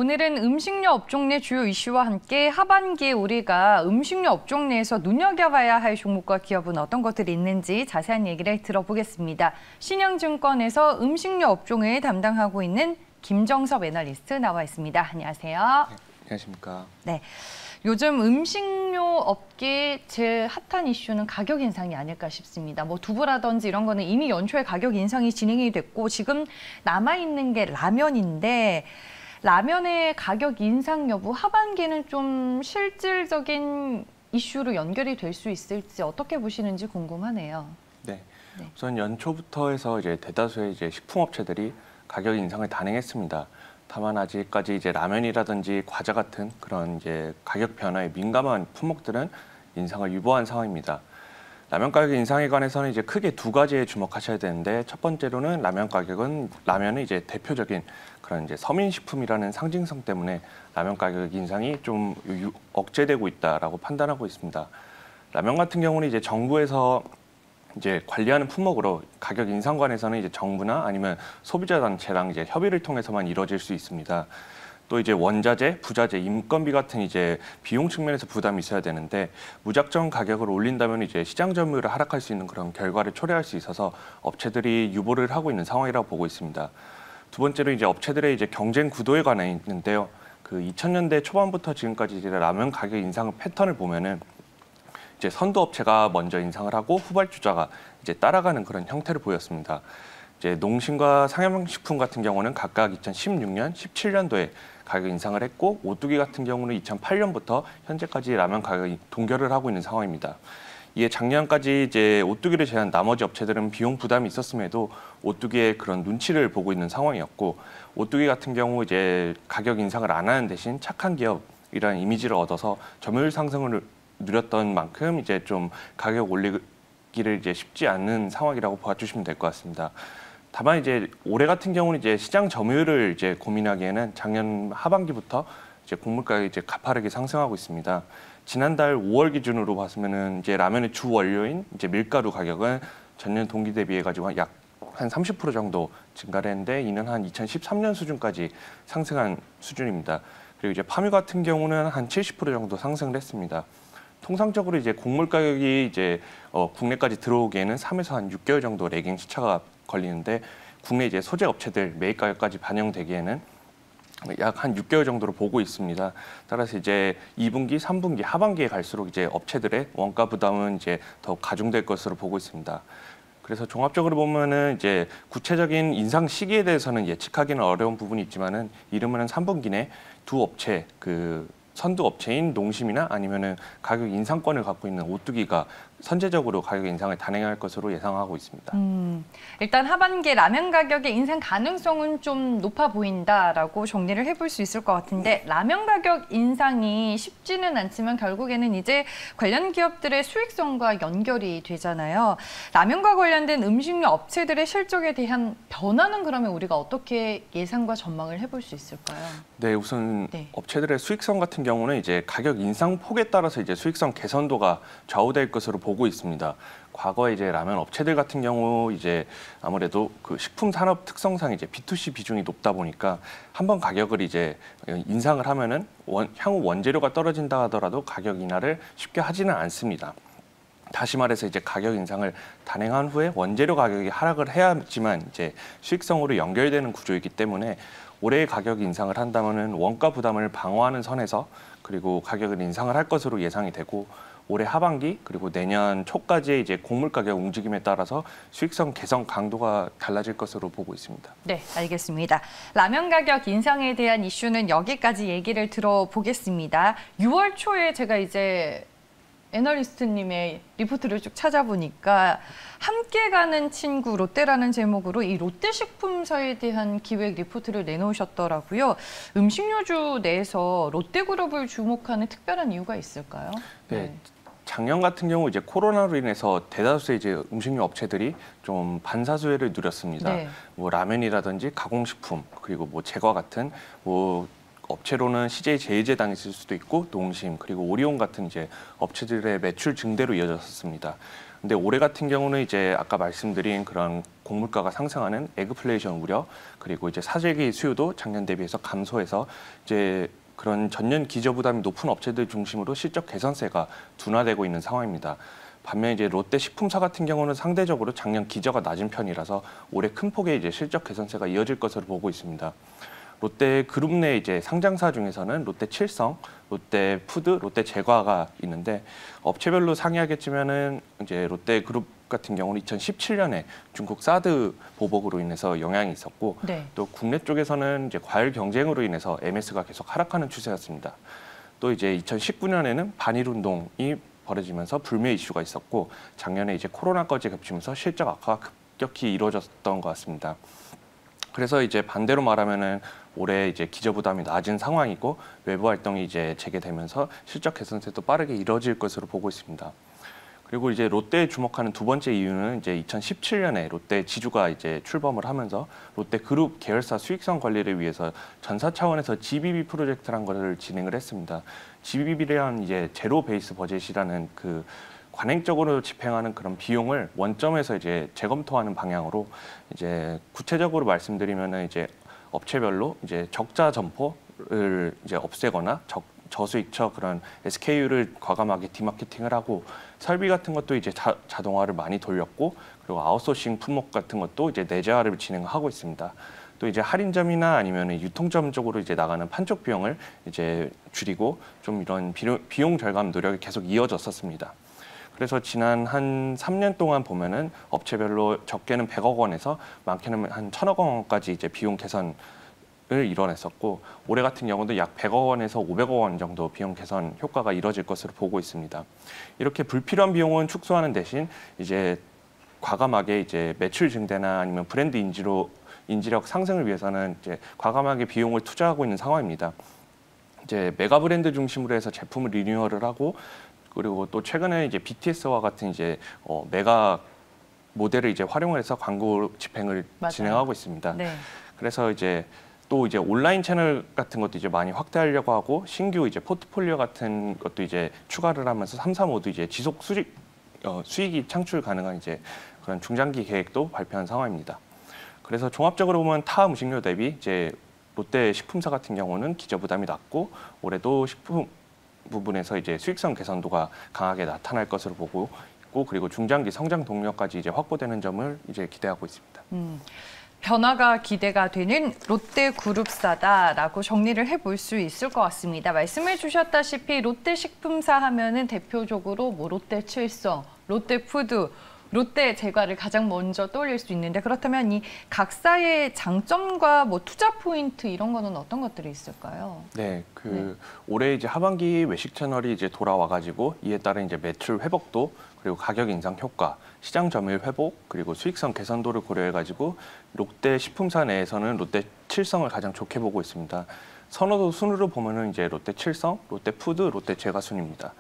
오늘은 음식료 업종 내 주요 이슈와 함께 하반기에 우리가 음식료 업종 내에서 눈여겨봐야 할 종목과 기업은 어떤 것들이 있는지 자세한 얘기를 들어보겠습니다. 신영증권에서 음식료 업종을 담당하고 있는 김정섭 애널리스트 나와 있습니다. 안녕하세요. 네, 안녕하십니까. 네, 요즘 음식료 업계 제일 핫한 이슈는 가격 인상이 아닐까 싶습니다. 뭐 두부라든지 이런 거는 이미 연초에 가격 인상이 진행이 됐고 지금 남아있는 게 라면인데 라면의 가격 인상 여부 하반기는 좀 실질적인 이슈로 연결이 될 수 있을지 어떻게 보시는지 궁금하네요. 네, 우선 연초부터 해서 이제 대다수의 식품업체들이 가격 인상을 단행했습니다. 다만 아직까지 이제 라면이라든지 과자 같은 그런 이제 가격 변화에 민감한 품목들은 인상을 유보한 상황입니다. 라면 가격 인상에 관해서는 이제 크게 두 가지에 주목하셔야 되는데, 첫 번째로는 라면은 이제 대표적인 그런 이제 서민식품이라는 상징성 때문에 라면 가격 인상이 좀 억제되고 있다라고 판단하고 있습니다. 라면 같은 경우는 이제 정부에서 이제 관리하는 품목으로 가격 인상 관해서는 이제 정부나 아니면 소비자 단체랑 이제 협의를 통해서만 이루어질 수 있습니다. 또 이제 원자재, 부자재, 인건비 같은 이제 비용 측면에서 부담이 있어야 되는데, 무작정 가격을 올린다면 이제 시장 점유율을 하락할 수 있는 그런 결과를 초래할 수 있어서 업체들이 유보를 하고 있는 상황이라고 보고 있습니다. 두 번째로 이제 업체들의 이제 경쟁 구도에 관해 있는데요. 그 2000년대 초반부터 지금까지 이제 라면 가격 인상 패턴을 보면은 이제 선두 업체가 먼저 인상을 하고 후발주자가 이제 따라가는 그런 형태를 보였습니다. 이제 농심과 상영식품 같은 경우는 각각 2016년, 17년도에 가격 인상을 했고, 오뚜기 같은 경우는 2008년부터 현재까지 라면 가격이 동결을 하고 있는 상황입니다. 이에 작년까지 이제 오뚜기를 제외한 나머지 업체들은 비용 부담이 있었음에도 오뚜기의 그런 눈치를 보고 있는 상황이었고, 오뚜기 같은 경우 이제 가격 인상을 안 하는 대신 착한 기업이라는 이미지를 얻어서 점유율 상승을 누렸던 만큼 이제 좀 가격 올리기를 이제 쉽지 않은 상황이라고 봐주시면 될 것 같습니다. 다만 이제 올해 같은 경우는 이제 시장 점유율을 이제 고민하기에는 작년 하반기부터 이제 곡물 가격이 이제 가파르게 상승하고 있습니다. 지난달 5월 기준으로 봤으면은 이제 라면의 주 원료인 이제 밀가루 가격은 전년 동기 대비해 가지고 약 한 30% 정도 증가를 했는데, 이는 한 2013년 수준까지 상승한 수준입니다. 그리고 이제 파묘 같은 경우는 한 70% 정도 상승을 했습니다. 통상적으로 이제 곡물 가격이 이제 국내까지 들어오기에는 3에서 한 6개월 정도 레깅 시차가 걸리는데, 국내 이제 소재 업체들 매입 가격까지 반영되기에는 약 한 6개월 정도로 보고 있습니다. 따라서 이제 2분기, 3분기, 하반기에 갈수록 이제 업체들의 원가 부담은 이제 더 가중될 것으로 보고 있습니다. 그래서 종합적으로 보면은 이제 구체적인 인상 시기에 대해서는 예측하기는 어려운 부분이 있지만은, 이르면은 3분기 내 두 업체 선두 업체인 농심이나 아니면은 가격 인상권을 갖고 있는 오뚜기가 선제적으로 가격 인상을 단행할 것으로 예상하고 있습니다. 일단 하반기 라면 가격의 인상 가능성은 좀 높아 보인다라고 정리를 해볼 수 있을 것 같은데, 라면 가격 인상이 쉽지는 않지만 결국에는 이제 관련 기업들의 수익성과 연결이 되잖아요. 라면과 관련된 음식료 업체들의 실적에 대한 변화는 그러면 우리가 어떻게 예상과 전망을 해볼 수 있을까요? 네, 우선 업체들의 수익성 같은 경우는 이제 가격 인상 폭에 따라서 이제 수익성 개선도가 좌우될 것으로 보고 있습니다. 과거에 이제 라면 업체들 같은 경우 이제 아무래도 그 식품 산업 특성상 이제 B2C 비중이 높다 보니까 한번 가격을 이제 인상을 하면은 향후 원재료가 떨어진다 하더라도 가격 인하를 쉽게 하지는 않습니다. 다시 말해서 이제 가격 인상을 단행한 후에 원재료 가격이 하락을 해야지만 이제 수익성으로 연결되는 구조이기 때문에, 올해 가격 인상을 한다면은 원가 부담을 방어하는 선에서 그리고 가격을 인상을 할 것으로 예상이 되고, 올해 하반기 그리고 내년 초까지의 이제 곡물 가격 움직임에 따라서 수익성 개선 강도가 달라질 것으로 보고 있습니다. 네, 알겠습니다. 라면 가격 인상에 대한 이슈는 여기까지 얘기를 들어보겠습니다. 6월 초에 제가 이제 애널리스트님의 리포트를 쭉 찾아보니까 함께 가는 친구 롯데라는 제목으로 이 롯데식품사에 대한 기획 리포트를 내놓으셨더라고요. 음식료주 내에서 롯데그룹을 주목하는 특별한 이유가 있을까요? 네. 작년 같은 경우 이제 코로나로 인해서 대다수의 이제 음식료 업체들이 좀 반사수혜를 누렸습니다. 뭐 라면이라든지 가공식품, 그리고 뭐 제과 같은 뭐 업체로는 CJ 제일제당이 있을 수도 있고 농심, 그리고 오리온 같은 이제 업체들의 매출 증대로 이어졌었습니다. 근데 올해 같은 경우는 이제 아까 말씀드린 그런 곡물가가 상승하는 에그플레이션 우려, 그리고 이제 사재기 수요도 작년 대비해서 감소해서 이제 그런 전년 기저 부담이 높은 업체들 중심으로 실적 개선세가 둔화되고 있는 상황입니다. 반면 이제 롯데 식품사 같은 경우는 상대적으로 작년 기저가 낮은 편이라서 올해 큰 폭의 이제 실적 개선세가 이어질 것으로 보고 있습니다. 롯데 그룹 내 이제 상장사 중에서는 롯데 칠성, 롯데 푸드, 롯데 제과가 있는데 업체별로 상이하겠지만은 이제 롯데 그룹 같은 경우는 2017년에 중국 사드 보복으로 인해서 영향이 있었고 네. 또 국내 쪽에서는 이제 과일 경쟁으로 인해서 MS가 계속 하락하는 추세였습니다. 또 이제 2019년에는 반일 운동이 벌어지면서 불매 이슈가 있었고 작년에 이제 코로나까지 겹치면서 실적 악화가 급격히 이루어졌던 것 같습니다. 그래서 이제 반대로 말하면은 올해 이제 기저 부담이 낮은 상황이고 외부 활동이 이제 재개되면서 실적 개선세도 빠르게 이뤄질 것으로 보고 있습니다. 그리고 이제 롯데에 주목하는 두 번째 이유는 이제 2017년에 롯데 지주가 이제 출범을 하면서 롯데 그룹 계열사 수익성 관리를 위해서 전사 차원에서 GBB 프로젝트라는 것을 진행을 했습니다. GBB란 이제 제로 베이스 버젯이라는 그 관행적으로 집행하는 그런 비용을 원점에서 이제 재검토하는 방향으로 이제 구체적으로 말씀드리면은 이제 업체별로 이제 적자 점포를 이제 없애거나 저수익처 그런 SKU를 과감하게 디마케팅을 하고 설비 같은 것도 이제 자동화를 많이 돌렸고 그리고 아웃소싱 품목 같은 것도 이제 내재화를 진행하고 있습니다. 또 이제 할인점이나 아니면 유통점 쪽으로 이제 나가는 판촉 비용을 이제 줄이고 좀 이런 비용 절감 노력이 계속 이어졌었습니다. 그래서 지난 한 3년 동안 보면은 업체별로 적게는 100억 원에서 많게는 한 1000억 원까지 이제 비용 개선을 이뤄냈었고 올해 같은 경우도 약 100억 원에서 500억 원 정도 비용 개선 효과가 이뤄질 것으로 보고 있습니다. 이렇게 불필요한 비용은 축소하는 대신 이제 과감하게 이제 매출 증대나 아니면 브랜드 인지력 상승을 위해서는 이제 과감하게 비용을 투자하고 있는 상황입니다. 이제 메가 브랜드 중심으로 해서 제품을 리뉴얼을 하고 그리고 또 최근에 이제 BTS와 같은 이제 메가 모델을 이제 활용을 해서 광고 집행을 맞아요. 진행하고 있습니다. 네. 그래서 이제 또 이제 온라인 채널 같은 것도 이제 많이 확대하려고 하고 신규 이제 포트폴리오 같은 것도 이제 추가를 하면서 3사 모두 이제 지속 수익이 창출 가능한 이제 그런 중장기 계획도 발표한 상황입니다. 그래서 종합적으로 보면 타 음식료 대비 이제 롯데 식품사 같은 경우는 기저 부담이 낮고 올해도 식품 부분에서 이제 수익성 개선도가 강하게 나타날 것으로 보고 있고 그리고 중장기 성장 동력까지 이제 확보되는 점을 이제 기대하고 있습니다. 변화가 기대가 되는 롯데그룹사다라고 정리를 해볼 수 있을 것 같습니다. 말씀해 주셨다시피 롯데식품사 하면은 대표적으로 뭐 롯데칠성, 롯데푸드, 롯데제과를 가장 먼저 떠올릴 수 있는데 그렇다면 이 각사의 장점과 뭐 투자 포인트 이런 거는 어떤 것들이 있을까요? 네, 올해 이제 하반기 외식 채널이 이제 돌아와가지고 이에 따른 이제 매출 회복도 그리고 가격 인상 효과, 시장 점유율 회복 그리고 수익성 개선도를 고려해가지고 롯데 식품사 내에서는 롯데 칠성을 가장 좋게 보고 있습니다. 선호도 순으로 보면은 이제 롯데 칠성, 롯데 푸드, 롯데 제과 순입니다.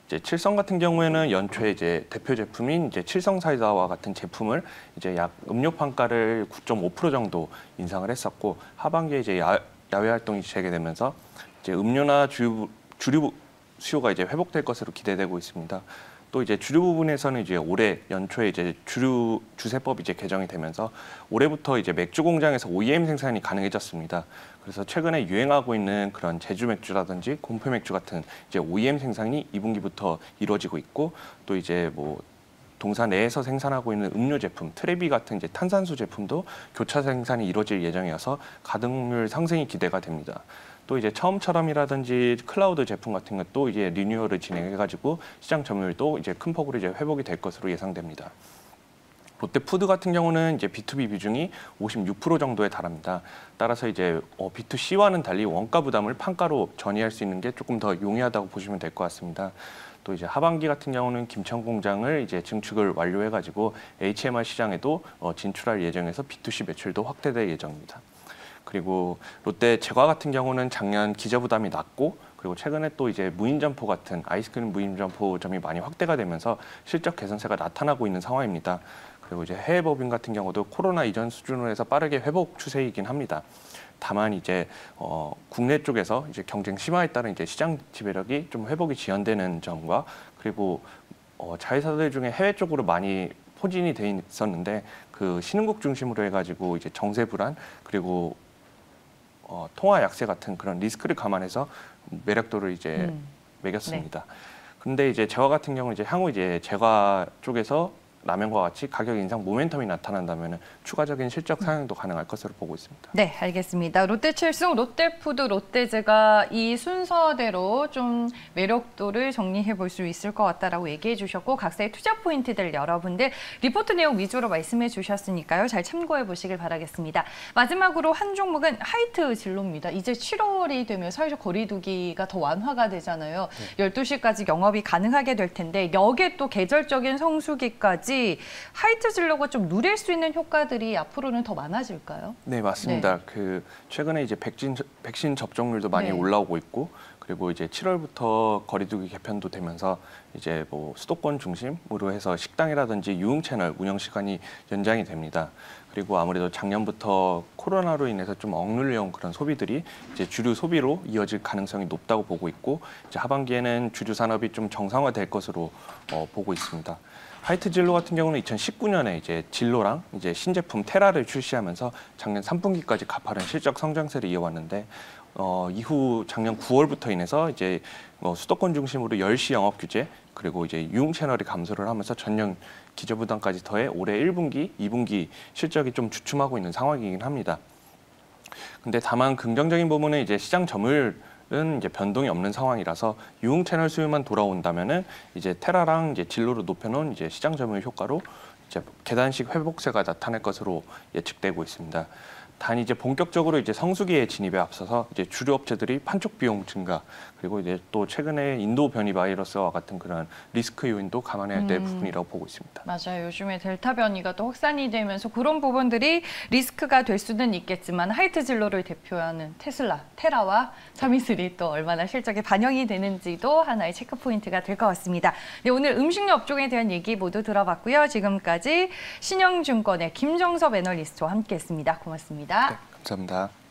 이제 칠성 같은 경우에는 연초에 이제 대표 제품인 이제 칠성 사이다와 같은 제품을 이제 약 음료 판가를 9.5% 정도 인상을 했었고 하반기에 이제 야외 활동이 재개되면서 이제 음료나 주류 수요가 이제 회복될 것으로 기대되고 있습니다. 또 이제 주류 부분에서는 이제 올해 연초에 이제 주세법이 이제 개정이 되면서 올해부터 이제 맥주 공장에서 OEM 생산이 가능해졌습니다. 그래서 최근에 유행하고 있는 그런 제주 맥주라든지 곰표 맥주 같은 이제 OEM 생산이 2분기부터 이루어지고 있고 또 이제 뭐 동사 내에서 생산하고 있는 음료 제품 트레비 같은 이제 탄산수 제품도 교차 생산이 이루어질 예정이어서 가동률 상승이 기대가 됩니다. 또 이제 처음처럼이라든지 클라우드 제품 같은 것도 이제 리뉴얼을 진행해가지고 시장 점유율도 이제 큰 폭으로 이제 회복이 될 것으로 예상됩니다. 롯데푸드 같은 경우는 이제 B2B 비중이 56% 정도에 달합니다. 따라서 이제 B2C와는 달리 원가 부담을 판가로 전이할 수 있는 게 조금 더 용이하다고 보시면 될 것 같습니다. 또 이제 하반기 같은 경우는 김천 공장을 이제 증축을 완료해가지고 HMR 시장에도 진출할 예정에서 B2C 매출도 확대될 예정입니다. 그리고 롯데 제과 같은 경우는 작년 기저 부담이 낮고 그리고 최근에 또 이제 무인점포 같은 아이스크림 무인점포점이 많이 확대가 되면서 실적 개선세가 나타나고 있는 상황입니다. 그리고 이제 해외 법인 같은 경우도 코로나 이전 수준으로 해서 빠르게 회복 추세이긴 합니다. 다만 이제 국내 쪽에서 이제 경쟁 심화에 따른 이제 시장 지배력이 좀 회복이 지연되는 점과 그리고 자회사들 중에 해외 쪽으로 많이 포진이 돼 있었는데 그 신흥국 중심으로 해가지고 이제 정세 불안 그리고 통화 약세 같은 그런 리스크를 감안해서 매력도를 이제 매겼습니다. 근데 이제 제과 같은 경우 이제 향후 이제 제과 쪽에서 라면과 같이 가격 인상 모멘텀이 나타난다면 추가적인 실적 상향도 가능할 것으로 보고 있습니다. 네, 알겠습니다. 롯데칠승, 롯데푸드, 롯데제가 이 순서대로 좀 매력도를 정리해 볼 수 있을 것 같다라고 얘기해 주셨고 각사의 투자 포인트들 여러분들 리포트 내용 위주로 말씀해 주셨으니까요. 잘 참고해 보시길 바라겠습니다. 마지막으로 한 종목은 하이트 진로입니다. 이제 7월이 되면 사회적 거리두기가 더 완화가 되잖아요. 12시까지 영업이 가능하게 될 텐데 여기에 또 계절적인 성수기까지 하이트 진로가 좀 누릴 수 있는 효과들이 앞으로는 더 많아질까요? 네, 맞습니다. 그 최근에 이제 백신 접종률도 많이 올라오고 있고 그리고 이제 7월부터 거리두기 개편도 되면서 이제 뭐 수도권 중심으로 해서 식당이라든지 유흥 채널 운영 시간이 연장이 됩니다. 그리고 아무래도 작년부터 코로나로 인해서 좀 억눌려온 그런 소비들이 이제 주류 소비로 이어질 가능성이 높다고 보고 있고 이제 하반기에는 주류 산업이 좀 정상화될 것으로 보고 있습니다. 하이트 진로 같은 경우는 2019년에 이제 진로랑 이제 신제품 테라를 출시하면서 작년 3분기까지 가파른 실적 성장세를 이어왔는데 이후 작년 9월부터 인해서 이제 수도권 중심으로 10시 영업 규제 그리고 이제 유흥 채널이 감소를 하면서 전년 기저 부담까지 더해 올해 1분기, 2분기 실적이 좀 주춤하고 있는 상황이긴 합니다. 근데 다만 긍정적인 부분은 이제 시장 점유율 은 이제 변동이 없는 상황이라서 유흥 채널 수요만 돌아온다면은 이제 테라랑 이제 진로로 높여놓은 이제 시장 점유율 효과로 이제 계단식 회복세가 나타날 것으로 예측되고 있습니다. 단 이제 본격적으로 이제 성수기의 진입에 앞서서 이제 주류 업체들이 판촉 비용 증가 그리고 이제 또 최근에 인도 변이 바이러스와 같은 그런 리스크 요인도 감안해야 될 부분이라고 보고 있습니다. 맞아요. 요즘에 델타 변이가 또 확산이 되면서 그런 부분들이 리스크가 될 수는 있겠지만 하이트 진로를 대표하는 테라와 323이 또 얼마나 실적에 반영이 되는지도 하나의 체크 포인트가 될 것 같습니다. 네, 오늘 음식료 업종에 대한 얘기 모두 들어봤고요. 지금까지 신영증권의 김정섭 애널리스트와 함께했습니다. 고맙습니다. 네, 감사합니다.